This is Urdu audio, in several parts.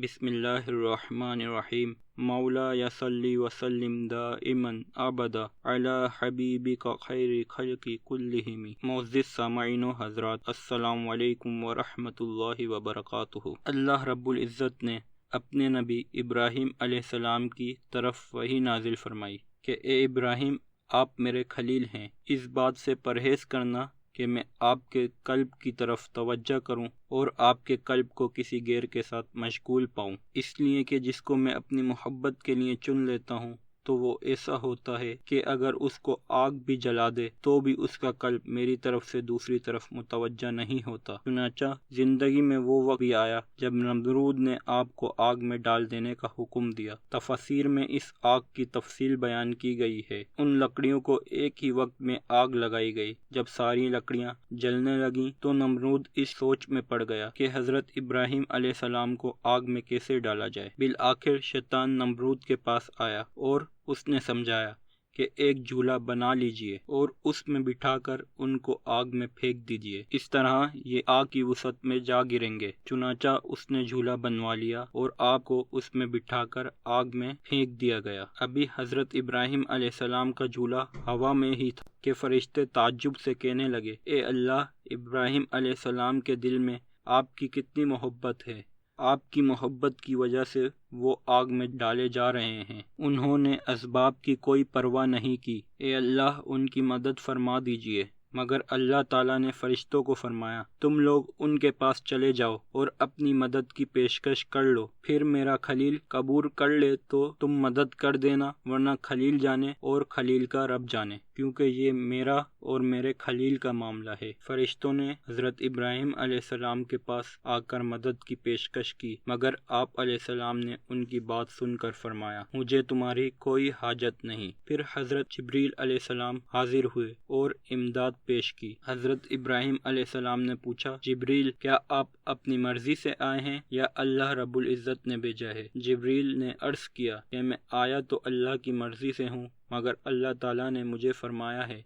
بسم اللہ الرحمن الرحیم مولا یصلی وسلم دائما ابدا علی حبیبک خیر خلق کلہم۔ معزز سامعین و حضرات، السلام علیکم ورحمۃ اللہ وبرکاتہ۔ اللہ رب العزت نے اپنے نبی ابراہیم علیہ السلام کی طرف وحی نازل فرمائی کہ اے ابراہیم، آپ میرے خلیل ہیں، اس بات سے پرہیز کرنا کہ میں آپ کے قلب کی طرف توجہ کروں اور آپ کے قلب کو کسی غیر کے ساتھ مشغول پاؤں، اس لیے کہ جس کو میں اپنی محبت کے لیے چن لیتا ہوں تو وہ ایسا ہوتا ہے کہ اگر اس کو آگ بھی جلا دے تو بھی اس کا قلب میری طرف سے دوسری طرف متوجہ نہیں ہوتا۔ چنانچہ زندگی میں وہ وقت بھی آیا جب نمرود نے آپ کو آگ میں ڈال دینے کا حکم دیا۔ تفاسیر میں اس آگ کی تفصیل بیان کی گئی ہے۔ ان لکڑیوں کو ایک ہی وقت میں آگ لگائی گئی۔ جب ساری لکڑیاں جلنے لگیں تو نمرود اس سوچ میں پڑ گیا کہ حضرت ابراہیم علیہ السلام کو آگ میں کیسے ڈالا جائے۔ بالآخر شیطان نمرود کے پاس آیا اور اس نے سمجھایا کہ ایک جھولا بنا لیجئے اور اس میں بٹھا کر ان کو آگ میں پھینک دیجئے، اس طرح یہ آگ کی وسعت میں جا گریں گے۔ چنانچہ اس نے جھولا بنوا لیا اور آپ کو اس میں بٹھا کر آگ میں پھینک دیا گیا۔ ابھی حضرت ابراہیم علیہ السلام کا جھولا ہوا میں ہی تھا کہ فرشتے تعجب سے کہنے لگے، اے اللہ، ابراہیم علیہ السلام کے دل میں آپ کی کتنی محبت ہے، آپ کی محبت کی وجہ سے وہ آگ میں ڈالے جا رہے ہیں۔ انہوں نے اسباب کی کوئی پرواہ نہیں کی، اے اللہ ان کی مدد فرما دیجئے۔ مگر اللہ تعالیٰ نے فرشتوں کو فرمایا، تم لوگ ان کے پاس چلے جاؤ اور اپنی مدد کی پیشکش کر لو، پھر میرا خلیل قبول کر لے تو تم مدد کر دینا، ورنہ خلیل جانے اور خلیل کا رب جانے، کیونکہ یہ میرا اور میرے خلیل کا معاملہ ہے۔ فرشتوں نے حضرت ابراہیم علیہ السلام کے پاس آ کر مدد کی پیشکش کی، مگر آپ علیہ السلام نے ان کی بات سن کر فرمایا، مجھے تمہاری کوئی حاجت نہیں۔ پھر حضرت جبریل علیہ السلام حاضر ہوئے اور امداد پیش کی۔ حضرت ابراہیم علیہ السلام نے پوچھا، جبریل، کیا آپ اپنی مرضی سے آئے ہیں یا اللہ رب العزت نے بھیجا ہے؟ جبریل نے عرض کیا کہ میں آیا تو اللہ کی مرضی سے ہوں، مگر اللہ تعالیٰ نے مجھے فرمایا ہے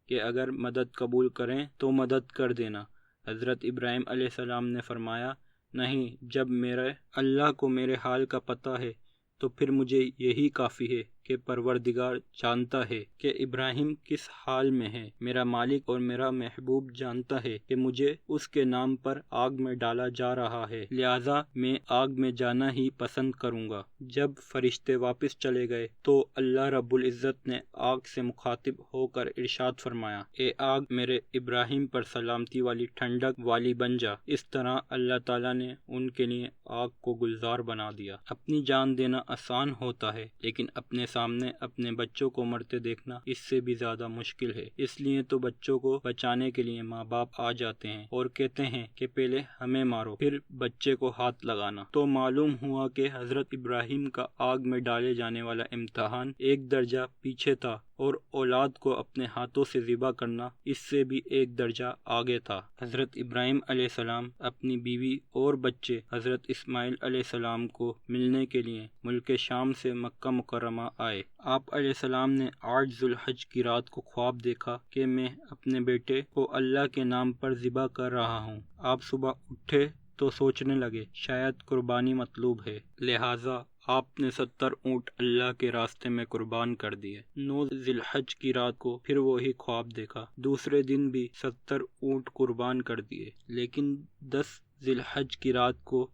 کہ اگر مدد قبول کریں تو مدد کر دینا۔ حضرت ابراہیم علیہ السلام نے فرمایا، نہیں، جب میرے اللہ کو میرے حال کا پتہ ہے تو پھر مجھے یہی کافی ہے کہ پروردگار جانتا ہے کہ ابراہیم کس حال میں ہے، میرا مالک اور میرا محبوب جانتا ہے کہ مجھے اس کے نام پر آگ میں ڈالا جا رہا ہے، لہٰذا میں آگ میں جانا ہی پسند کروں گا۔ جب فرشتے واپس چلے گئے تو اللہ رب العزت نے آگ سے مخاطب ہو کر ارشاد فرمایا، اے آگ، میرے ابراہیم پر سلامتی والی ٹھنڈک والی بن جا۔ اس طرح اللہ تعالیٰ نے ان کے لیے آگ کو گلزار بنا دیا۔ اپنی جان دینا آسان ہوتا ہے، لیکن اپنے سامنے اپنے بچوں کو مرتے دیکھنا اس سے بھی زیادہ مشکل ہے۔ اس لیے تو بچوں کو بچانے کے لیے ماں باپ آ جاتے ہیں اور کہتے ہیں کہ پہلے ہمیں مارو پھر بچے کو ہاتھ لگانا۔ تو معلوم ہوا کہ حضرت ابراہیم کا آگ میں ڈالے جانے والا امتحان ایک درجہ پیچھے تھا اور اولاد کو اپنے ہاتھوں سے ذبح کرنا اس سے بھی ایک درجہ آگے تھا۔ حضرت ابراہیم علیہ السلام اپنی بیوی اور بچے حضرت اسماعیل علیہ السلام کو ملنے کے لیے ملک شام سے مکہ مکرمہ آئے۔ آپ علیہ السلام نے 8 ذی الحج کی رات کو خواب دیکھا کہ میں اپنے بیٹے کو اللہ کے نام پر ذبح کر رہا ہوں۔ آپ صبح اٹھے تو سوچنے لگے شاید قربانی مطلوب ہے، لہٰذا آپ نے 70 اونٹ اللہ کے راستے میں قربان کر دیے۔ 9 ذی الحج کی رات کو پھر وہی خواب دیکھا، دوسرے دن بھی 70 اونٹ قربان کر دیے، لیکن 10 ذی الحج کی رات کو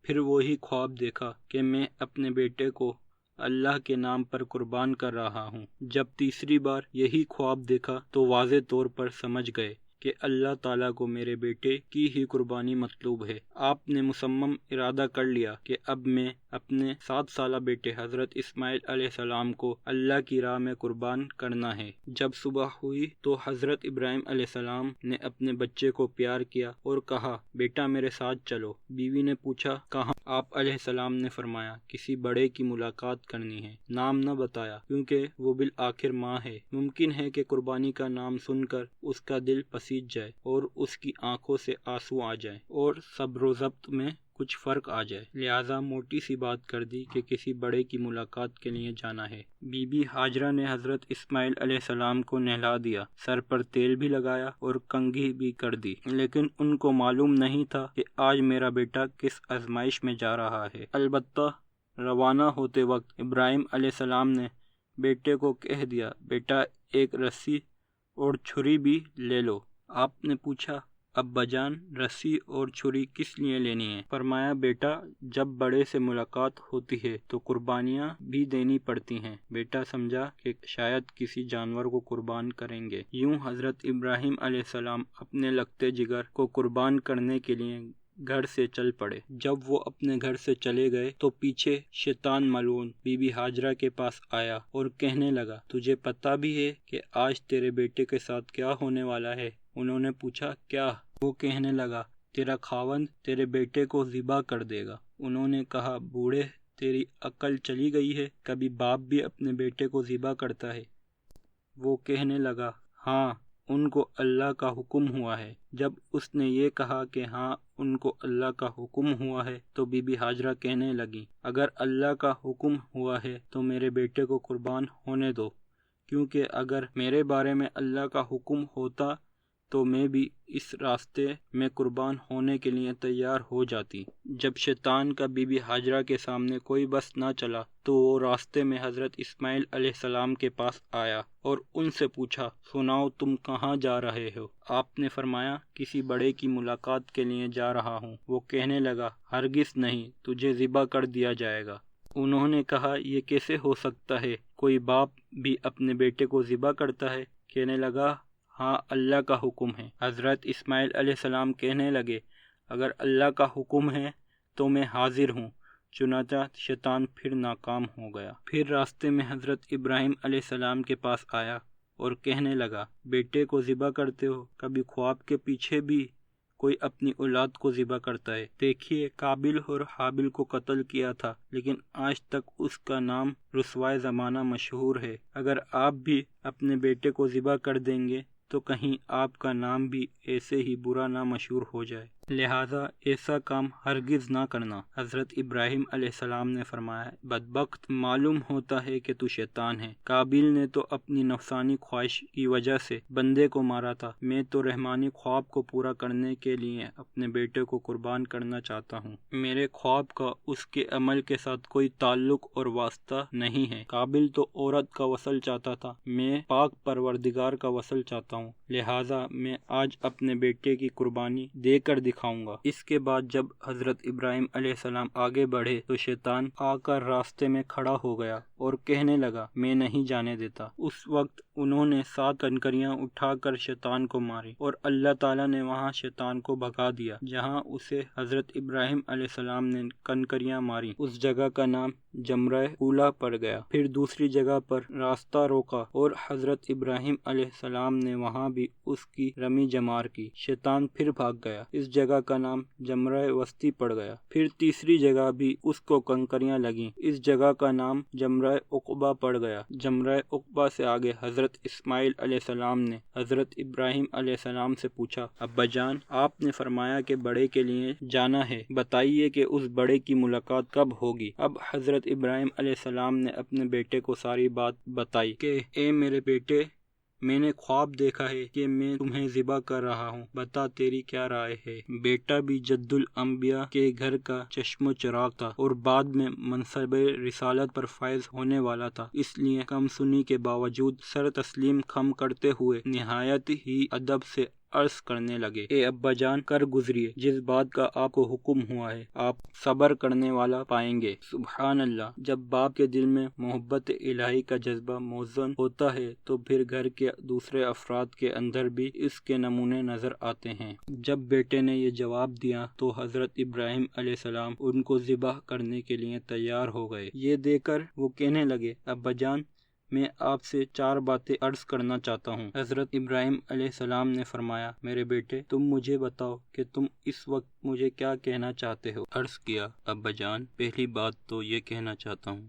پھر وہی خواب دیکھا کہ میں اپنے بیٹے کو اللہ کے نام پر قربان کر رہا ہوں۔ جب تیسری بار یہی خواب دیکھا تو واضح طور پر سمجھ گئے کہ اللہ تعالیٰ کو میرے بیٹے کی ہی قربانی مطلوب ہے۔ آپ نے مصمم ارادہ کر لیا کہ اب میں اپنے 7 سالہ بیٹے حضرت اسماعیل علیہ السلام کو اللہ کی راہ میں قربان کرنا ہے۔ جب صبح ہوئی تو حضرت ابراہیم علیہ السلام نے اپنے بچے کو پیار کیا اور کہا، بیٹا میرے ساتھ چلو۔ بیوی نے پوچھا، کہاں؟ آپ علیہ السلام نے فرمایا، کسی بڑے کی ملاقات کرنی ہے۔ نام نہ بتایا کیونکہ وہ بالآخر ماں ہے، ممکن ہے کہ قربانی کا نام سن کر اس کا دل پسیج جائے اور اس کی آنکھوں سے آنسو آ جائیں اور صبر و ضبط میں کچھ فرق آ جائے، لہٰذا موٹی سی بات کر دی کہ کسی بڑے کی ملاقات کے لیے جانا ہے۔ بی بی ہاجرہ نے حضرت اسماعیل علیہ السلام کو نہلا دیا، سر پر تیل بھی لگایا اور کنگھی بھی کر دی، لیکن ان کو معلوم نہیں تھا کہ آج میرا بیٹا کس آزمائش میں جا رہا ہے۔ البتہ روانہ ہوتے وقت ابراہیم علیہ السلام نے بیٹے کو کہہ دیا، بیٹا ایک رسی اور چھری بھی لے لو۔ آپ نے پوچھا، ابا جان رسی اور چھری کس لیے لینی ہے؟ فرمایا، بیٹا جب بڑے سے ملاقات ہوتی ہے تو قربانیاں بھی دینی پڑتی ہیں۔ بیٹا سمجھا کہ شاید کسی جانور کو قربان کریں گے۔ یوں حضرت ابراہیم علیہ السلام اپنے لگتے جگر کو قربان کرنے کے لیے گھر سے چل پڑے۔ جب وہ اپنے گھر سے چلے گئے تو پیچھے شیطان ملعون بی بی ہاجرہ کے پاس آیا اور کہنے لگا، تجھے پتہ بھی ہے کہ آج تیرے بیٹے کے ساتھ کیا ہونے والا ہے؟ انہوں نے پوچھا، کیا؟ وہ کہنے لگا، تیرا خاوند تیرے بیٹے کو ذبح کر دے گا۔ انہوں نے کہا، بوڑھے تیری عقل چلی گئی ہے، کبھی باپ بھی اپنے بیٹے کو ذبح کرتا ہے؟ وہ کہنے لگا، ہاں ان کو اللہ کا حکم ہوا ہے۔ جب اس نے یہ کہا کہ ہاں ان کو اللہ کا حکم ہوا ہے تو بی بی ہاجرہ کہنے لگی، اگر اللہ کا حکم ہوا ہے تو میرے بیٹے کو قربان ہونے دو، کیونکہ اگر میرے بارے میں اللہ کا حکم ہوتا تو میں بھی اس راستے میں قربان ہونے کے لیے تیار ہو جاتی۔ جب شیطان کا بی بی ہاجرہ کے سامنے کوئی بس نہ چلا تو وہ راستے میں حضرت اسماعیل علیہ السلام کے پاس آیا اور ان سے پوچھا، سناؤ تم کہاں جا رہے ہو؟ آپ نے فرمایا، کسی بڑے کی ملاقات کے لیے جا رہا ہوں۔ وہ کہنے لگا، ہرگز نہیں، تجھے ذبح کر دیا جائے گا۔ انہوں نے کہا، یہ کیسے ہو سکتا ہے؟ کوئی باپ بھی اپنے بیٹے کو ذبح کرتا ہے؟ کہنے لگا، ہاں اللہ کا حکم ہے۔ حضرت اسماعیل علیہ السلام کہنے لگے، اگر اللہ کا حکم ہے تو میں حاضر ہوں۔ چنانچہ شیطان پھر ناکام ہو گیا۔ پھر راستے میں حضرت ابراہیم علیہ السلام کے پاس آیا اور کہنے لگا، بیٹے کو ذبح کرتے ہو؟ کبھی خواب کے پیچھے بھی کوئی اپنی اولاد کو ذبح کرتا ہے؟ دیکھیے، قابل اور حابل کو قتل کیا تھا، لیکن آج تک اس کا نام رسوائے زمانہ مشہور ہے۔ اگر آپ بھی اپنے بیٹے کو ذبح کر دیں گے تو کہیں آپ کا نام بھی ایسے ہی برا نہ مشہور ہو جائے، لہٰذا ایسا کام ہرگز نہ کرنا۔ حضرت ابراہیم علیہ السلام نے فرمایا، بدبخت، معلوم ہوتا ہے کہ تو شیطان ہے۔ قابل نے تو اپنی نفسانی خواہش کی وجہ سے بندے کو مارا تھا، میں تو رحمانی خواب کو پورا کرنے کے لیے اپنے بیٹے کو قربان کرنا چاہتا ہوں۔ میرے خواب کا اس کے عمل کے ساتھ کوئی تعلق اور واسطہ نہیں ہے۔ قابل تو عورت کا وصل چاہتا تھا، میں پاک پروردگار کا وصل چاہتا ہوں، لہٰذا میں آج اپنے بیٹے کی قربانی دے کر دکھاؤں گا۔ اس کے بعد جب حضرت ابراہیم علیہ السلام آگے بڑھے تو شیطان آ کر راستے میں کھڑا ہو گیا اور کہنے لگا، میں نہیں جانے دیتا۔ اس وقت انہوں نے 7 کنکریاں اٹھا کر شیطان کو ماری اور اللہ تعالیٰ نے وہاں شیطان کو بھگا دیا جہاں اسے حضرت ابراہیم علیہ السلام نے کنکریاں ماری۔ اس جگہ کا نام جمرہ اولا پڑ گیا۔ پھر دوسری جگہ پر راستہ روکا اور حضرت ابراہیم علیہ السلام نے وہاں بھی اس کی رمی جمار کی۔ شیطان پھر بھاگ گیا۔ اس جگہ کا نام جمرہ وسطی پڑ گیا۔ پھر تیسری جگہ بھی اس کو کنکریاں لگیں، اس جگہ کا نام جمرہ عقبہ پڑ گیا۔ جمرہ عقبہ سے آگے حضرت اسماعیل علیہ السلام نے حضرت ابراہیم علیہ السلام سے پوچھا، ابا جان آپ نے فرمایا کہ بڑے کے لیے جانا ہے، بتائیے کہ اس بڑے کی ملاقات کب ہوگی؟ اب حضرت ابراہیم علیہ السلام نے اپنے بیٹے کو ساری بات بتائی کہ اے میرے بیٹے، میں نے خواب دیکھا ہے کہ میں تمہیں ذبح کر رہا ہوں، بتا تیری کیا رائے ہے؟ بیٹا بھی جد الانبیاء کے گھر کا چشم و چراغ تھا اور بعد میں منصب رسالت پر فائز ہونے والا تھا، اس لیے کم سنی کے باوجود سر تسلیم خم کرتے ہوئے نہایت ہی ادب سے عرض کرنے لگے، اے ابا جان کر گزریے، جس بات کا آپ کو حکم ہوا ہے آپ صبر کرنے والا پائیں گے۔ سبحان اللہ، جب باپ کے دل میں محبت الہی کا جذبہ موزن ہوتا ہے تو پھر گھر کے دوسرے افراد کے اندر بھی اس کے نمونے نظر آتے ہیں۔ جب بیٹے نے یہ جواب دیا تو حضرت ابراہیم علیہ السلام ان کو ذبح کرنے کے لیے تیار ہو گئے۔ یہ دیکھ کر وہ کہنے لگے، ابا جان میں آپ سے 4 باتیں عرض کرنا چاہتا ہوں۔ حضرت ابراہیم علیہ السلام نے فرمایا، میرے بیٹے تم مجھے بتاؤ کہ تم اس وقت مجھے کیا کہنا چاہتے ہو؟ عرض کیا، ابا جان پہلی بات تو یہ کہنا چاہتا ہوں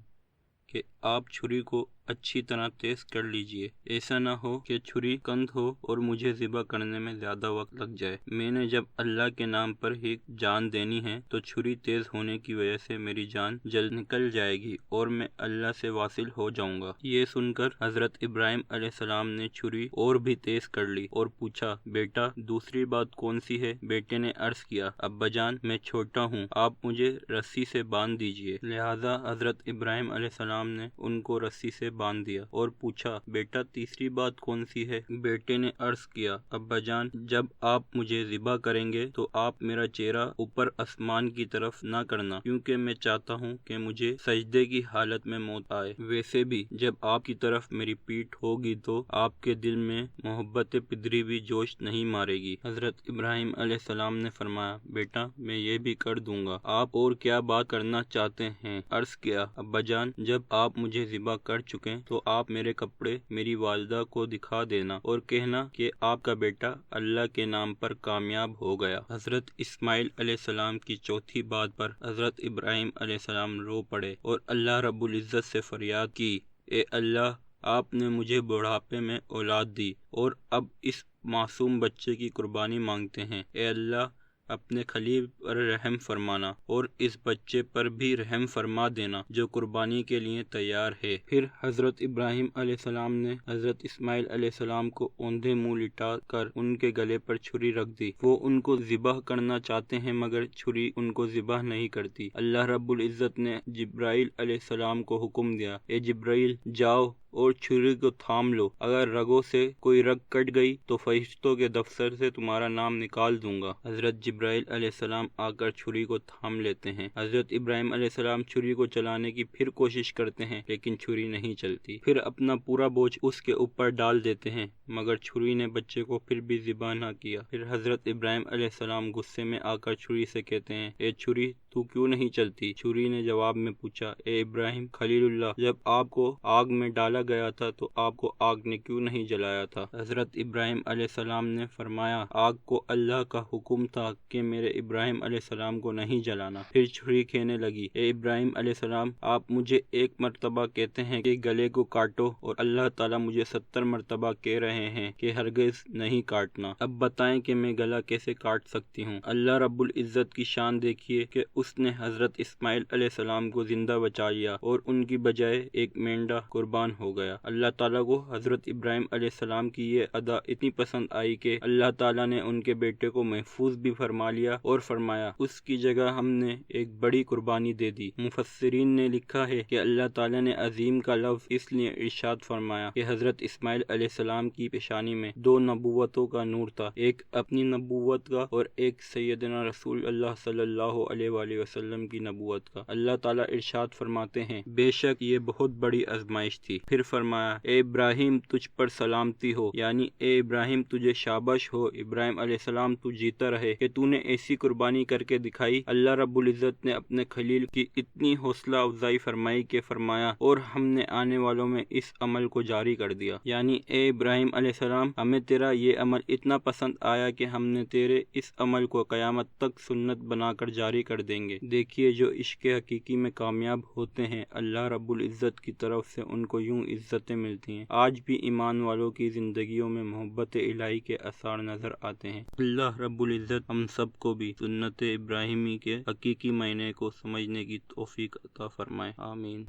کہ آپ چھری کو اچھی طرح تیز کر لیجئے، ایسا نہ ہو کہ چھری کند ہو اور مجھے ذبح کرنے میں زیادہ وقت لگ جائے۔ میں نے جب اللہ کے نام پر ہی جان دینی ہے تو چھری تیز ہونے کی وجہ سے میری جان جلد نکل جائے گی اور میں اللہ سے واصل ہو جاؤں گا۔ یہ سن کر حضرت ابراہیم علیہ السلام نے چھری اور بھی تیز کر لی اور پوچھا، بیٹا دوسری بات کون سی ہے؟ بیٹے نے عرض کیا، ابا جان میں چھوٹا ہوں، آپ مجھے رسی سے باندھ دیجئے۔ لہذا حضرت ابراہیم علیہ السلام نے ان کو رسی سے باندھ دیا اور پوچھا، بیٹا تیسری بات کون سی ہے؟ بیٹے نے عرض کیا، ابا جان جب آپ مجھے ذبح کریں گے تو آپ میرا چہرہ اوپر آسمان کی طرف نہ کرنا، کیونکہ میں چاہتا ہوں کہ مجھے سجدے کی حالت میں موت آئے۔ ویسے بھی جب آپ کی طرف میری پیٹھ ہوگی تو آپ کے دل میں محبت پدری بھی جوش نہیں مارے گی۔ حضرت ابراہیم علیہ السلام نے فرمایا، بیٹا میں یہ بھی کر دوں گا، آپ اور کیا بات کرنا چاہتے ہیں؟ عرض کیا، ابا جان جب آپ مجھے ذبح کر چکے تو آپ میرے کپڑے میری والدہ کو دکھا دینا اور کہنا کہ آپ کا بیٹا اللہ کے نام پر کامیاب ہو گیا۔ حضرت اسماعیل علیہ السلام کی چوتھی بات پر حضرت ابراہیم علیہ السلام رو پڑے اور اللہ رب العزت سے فریاد کی، اے اللہ آپ نے مجھے بڑھاپے میں اولاد دی اور اب اس معصوم بچے کی قربانی مانگتے ہیں، اے اللہ اپنے خلیل پر رحم فرمانا اور اس بچے پر بھی رحم فرما دینا جو قربانی کے لیے تیار ہے۔ پھر حضرت ابراہیم علیہ السلام نے حضرت اسماعیل علیہ السلام کو اوندھے منہ لٹا کر ان کے گلے پر چھری رکھ دی۔ وہ ان کو ذبح کرنا چاہتے ہیں مگر چھری ان کو ذبح نہیں کرتی۔ اللہ رب العزت نے جبرائیل علیہ السلام کو حکم دیا، اے جبرائیل جاؤ اور چھری کو تھام لو، اگر رگوں سے کوئی رگ کٹ گئی تو فرشتوں کے دفتر سے تمہارا نام نکال دوں گا۔ حضرت جبرائیل علیہ السلام آ کر چھری کو تھام لیتے ہیں۔ حضرت ابراہیم علیہ السلام چھری کو چلانے کی پھر کوشش کرتے ہیں لیکن چھری نہیں چلتی، پھر اپنا پورا بوجھ اس کے اوپر ڈال دیتے ہیں مگر چھری نے بچے کو پھر بھی ذبح نہ کیا۔ پھر حضرت ابراہیم علیہ السلام غصے میں آ کر چھری سے کہتے ہیں، اے چھری تو کیوں نہیں چلتی؟ چھری نے جواب میں پوچھا، اے ابراہیم خلیل اللہ جب آپ کو آگ میں ڈالا گیا تھا تو آپ کو آگ نے کیوں نہیں جلایا تھا؟ حضرت ابراہیم علیہ السلام نے فرمایا، آگ کو اللہ کا حکم تھا کہ میرے ابراہیم علیہ السلام کو نہیں جلانا۔ پھر چھری کہنے لگی، اے ابراہیم علیہ السلام آپ مجھے ایک مرتبہ کہتے ہیں کہ گلے کو کاٹو اور اللہ تعالیٰ مجھے 70 مرتبہ کہہ رہے ہیں کہ ہرگز نہیں کاٹنا، اب بتائیں کہ میں گلا کیسے کاٹ سکتی ہوں؟ اللہ رب العزت کی شان دیکھیے کہ اس نے حضرت اسماعیل علیہ السلام کو زندہ بچا لیا اور ان کی بجائے ایک مینڈا قربان ہو گیا۔ اللہ تعالیٰ کو حضرت ابراہیم علیہ السلام کی یہ ادا اتنی پسند آئی کہ اللہ تعالیٰ نے ان کے بیٹے کو محفوظ بھی فرما لیا اور فرمایا، اس کی جگہ ہم نے ایک بڑی قربانی دے دی۔ مفسرین نے لکھا ہے کہ اللہ تعالیٰ نے عظیم کا لفظ اس لیے ارشاد فرمایا کہ حضرت اسماعیل علیہ السلام کی پیشانی میں 2 نبوتوں کا نور تھا، ایک اپنی نبوت کا اور ایک سیدنا رسول اللہ صلی اللہ علیہ وآلہ وسلم کی نبوت کا۔ اللہ تعالیٰ ارشاد فرماتے ہیں، بے شک یہ بہت بڑی آزمائش تھی۔ پھر فرمایا، اے ابراہیم تجھ پر سلامتی ہو، یعنی اے ابراہیم تجھے شاباش ہو، ابراہیم علیہ السلام تو جیتا رہے کہ تو نے ایسی قربانی کر کے دکھائی۔ اللہ رب العزت نے اپنے خلیل کی اتنی حوصلہ افزائی فرمائی کہ فرمایا، اور ہم نے آنے والوں میں اس عمل کو جاری کر دیا، یعنی اے ابراہیم علیہ السلام ہمیں تیرا یہ عمل اتنا پسند آیا کہ ہم نے تیرے اس عمل کو قیامت تک سنت بنا کر جاری کر دیں گے۔ دیکھیے جو عشق حقیقی میں کامیاب ہوتے ہیں اللہ رب العزت کی طرف سے ان کو یوں عزتیں ملتی ہیں۔ آج بھی ایمان والوں کی زندگیوں میں محبت الہی کے آثار نظر آتے ہیں۔ اللہ رب العزت ہم سب کو بھی سنت ابراہیمی کے حقیقی معنی کو سمجھنے کی توفیق عطا فرمائے، آمین۔